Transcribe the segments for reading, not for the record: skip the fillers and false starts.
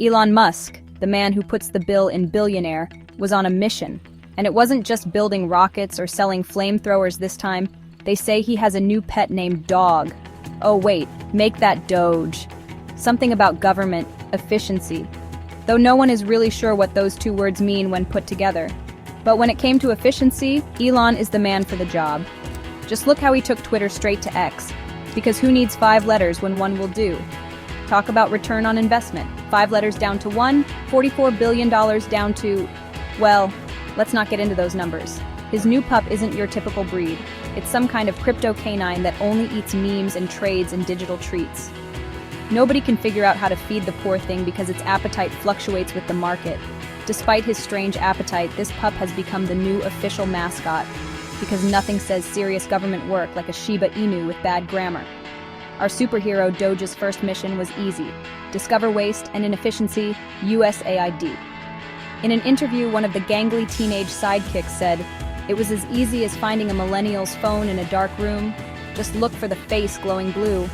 Elon Musk, the man who puts the bill in billionaire, was on a mission. And it wasn't just building rockets or selling flamethrowers this time. They say he has a new pet named Dog. Oh wait, make that DOGE. Something about government, efficiency. Though no one is really sure what those two words mean when put together. But when it came to efficiency, Elon is the man for the job. Just look how he took Twitter straight to X. Because who needs 5 letters when one will do? Talk about return on investment. 5 letters down to 1, $44 billion down to, well, let's not get into those numbers. His new pup isn't your typical breed. It's some kind of crypto canine that only eats memes and trades in digital treats. Nobody can figure out how to feed the poor thing because its appetite fluctuates with the market. Despite his strange appetite, this pup has become the new official mascot, because nothing says serious government work like a Shiba Inu with bad grammar. Our superhero Doge's first mission was easy: discover waste and inefficiency, USAID. In an interview, one of the gangly teenage sidekicks said, "It was as easy as finding a millennial's phone in a dark room. Just look for the face glowing blue."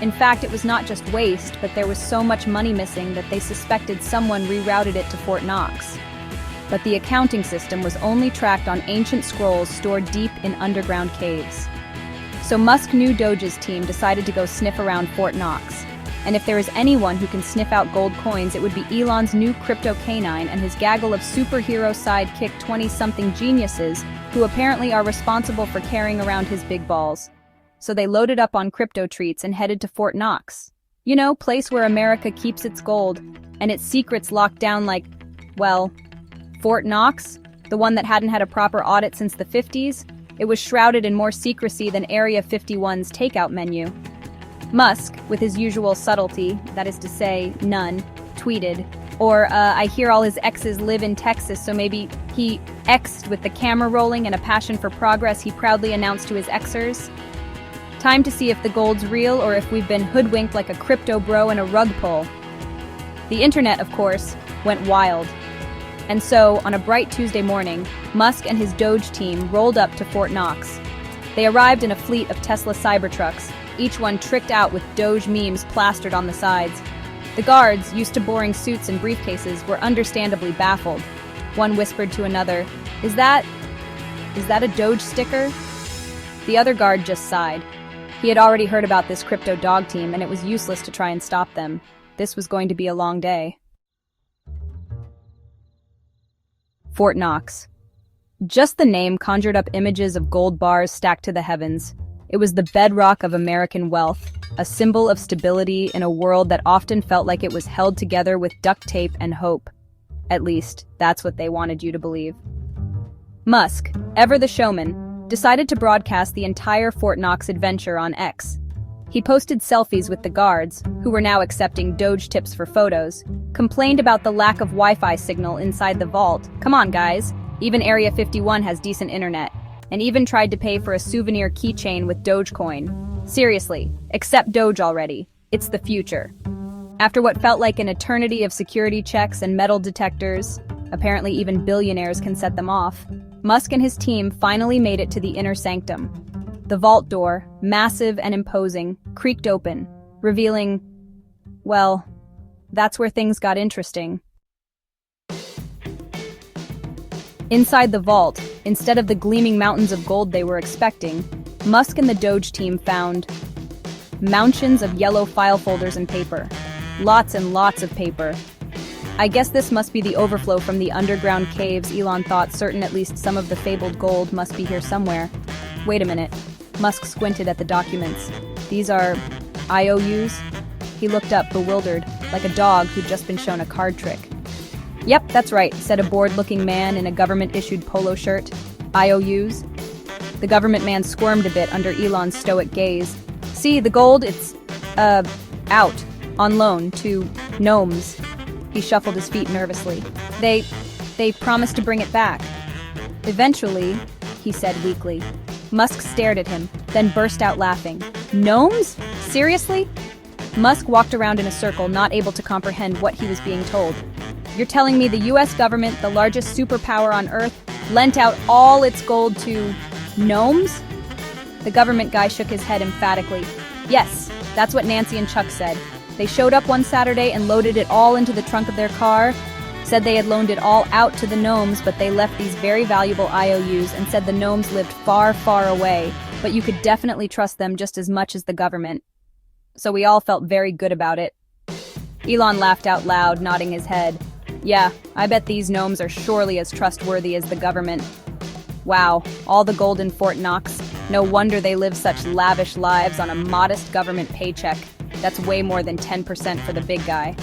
In fact, it was not just waste, but there was so much money missing that they suspected someone rerouted it to Fort Knox. But the accounting system was only tracked on ancient scrolls stored deep in underground caves. So Musk knew Doge's team decided to go sniff around Fort Knox. And if there is anyone who can sniff out gold coins, it would be Elon's new crypto canine and his gaggle of superhero sidekick 20-something geniuses who apparently are responsible for carrying around his big balls. So they loaded up on crypto treats and headed to Fort Knox. You know, place where America keeps its gold and its secrets locked down like, well, Fort Knox, the one that hadn't had a proper audit since the 50s, it was shrouded in more secrecy than Area 51's takeout menu. Musk, with his usual subtlety, that is to say, none, tweeted, I hear all his exes live in Texas, so maybe he X'd with the camera rolling and a passion for progress he proudly announced to his Xers. Time to see if the gold's real or if we've been hoodwinked like a crypto bro in a rug pull. The internet, of course, went wild. And so, on a bright Tuesday morning, Musk and his Doge team rolled up to Fort Knox. They arrived in a fleet of Tesla Cybertrucks, each one tricked out with Doge memes plastered on the sides. The guards, used to boring suits and briefcases, were understandably baffled. One whispered to another, Is that a Doge sticker?" The other guard just sighed. He had already heard about this crypto dog team, and it was useless to try and stop them. This was going to be a long day. Fort Knox. Just the name conjured up images of gold bars stacked to the heavens. It was the bedrock of American wealth, a symbol of stability in a world that often felt like it was held together with duct tape and hope. At least, that's what they wanted you to believe. Musk, ever the showman, decided to broadcast the entire Fort Knox adventure on X. He posted selfies with the guards, who were now accepting Doge tips for photos, complained about the lack of Wi-Fi signal inside the vault. Come on, guys. Even Area 51 has decent internet. And even tried to pay for a souvenir keychain with Dogecoin. Seriously, accept Doge already. It's the future. After what felt like an eternity of security checks and metal detectors, apparently even billionaires can set them off, Musk and his team finally made it to the inner sanctum. The vault door, massive and imposing, creaked open, revealing, well, that's where things got interesting. Inside the vault, instead of the gleaming mountains of gold they were expecting, Musk and the Doge team found mountains of yellow file folders and paper. Lots and lots of paper. I guess this must be the overflow from the underground caves. Elon thought certain at least some of the fabled gold must be here somewhere. Wait a minute. Musk squinted at the documents. These are IOUs? He looked up, bewildered, like a dog who'd just been shown a card trick. Yep, that's right, said a bored-looking man in a government-issued polo shirt. IOUs? The government man squirmed a bit under Elon's stoic gaze. See, the gold, it's, out, on loan, to gnomes. He shuffled his feet nervously. They promised to bring it back. Eventually, he said weakly. Musk stared at him, then burst out laughing. Gnomes? Seriously? Musk walked around in a circle, not able to comprehend what he was being told. You're telling me the US government, the largest superpower on Earth, lent out all its gold to gnomes? The government guy shook his head emphatically. Yes, that's what Nancy and Chuck said. They showed up one Saturday and loaded it all into the trunk of their car, said they had loaned it all out to the gnomes, but they left these very valuable IOUs and said the gnomes lived far, far away, but you could definitely trust them just as much as the government. So we all felt very good about it. Elon laughed out loud, nodding his head. Yeah, I bet these gnomes are surely as trustworthy as the government. Wow, all the gold in Fort Knox. No wonder they live such lavish lives on a modest government paycheck. That's way more than 10% for the big guy.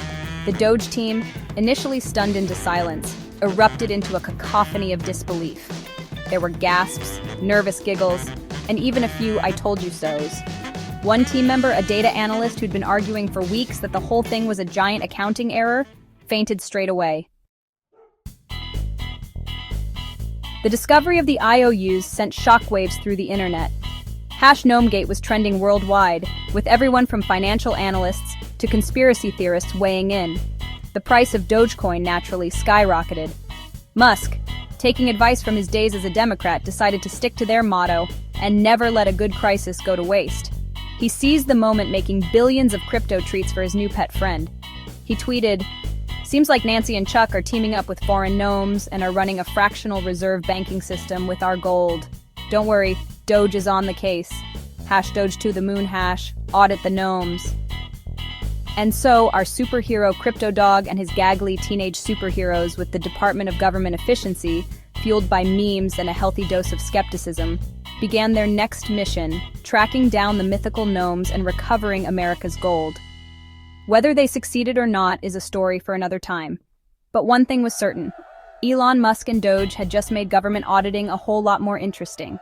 The DOGE team, initially stunned into silence, erupted into a cacophony of disbelief. There were gasps, nervous giggles, and even a few "I told you so's." One team member, a data analyst who'd been arguing for weeks that the whole thing was a giant accounting error, fainted straight away. The discovery of the IOUs sent shockwaves through the internet. #Gnomegate was trending worldwide, with everyone from financial analysts to conspiracy theorists weighing in. The price of Dogecoin naturally skyrocketed. Musk, taking advice from his days as a Democrat, decided to stick to their motto and never let a good crisis go to waste. He seized the moment, making billions of crypto treats for his new pet friend. He tweeted, "Seems like Nancy and Chuck are teaming up with foreign gnomes and are running a fractional reserve banking system with our gold. Don't worry, Doge is on the case. #Doge to the moon #, audit the gnomes." And so, our superhero Crypto Dog and his gaggly teenage superheroes with the Department of Government Efficiency, fueled by memes and a healthy dose of skepticism, began their next mission, tracking down the mythical gnomes and recovering America's gold. Whether they succeeded or not is a story for another time. But one thing was certain: Elon Musk and Doge had just made government auditing a whole lot more interesting.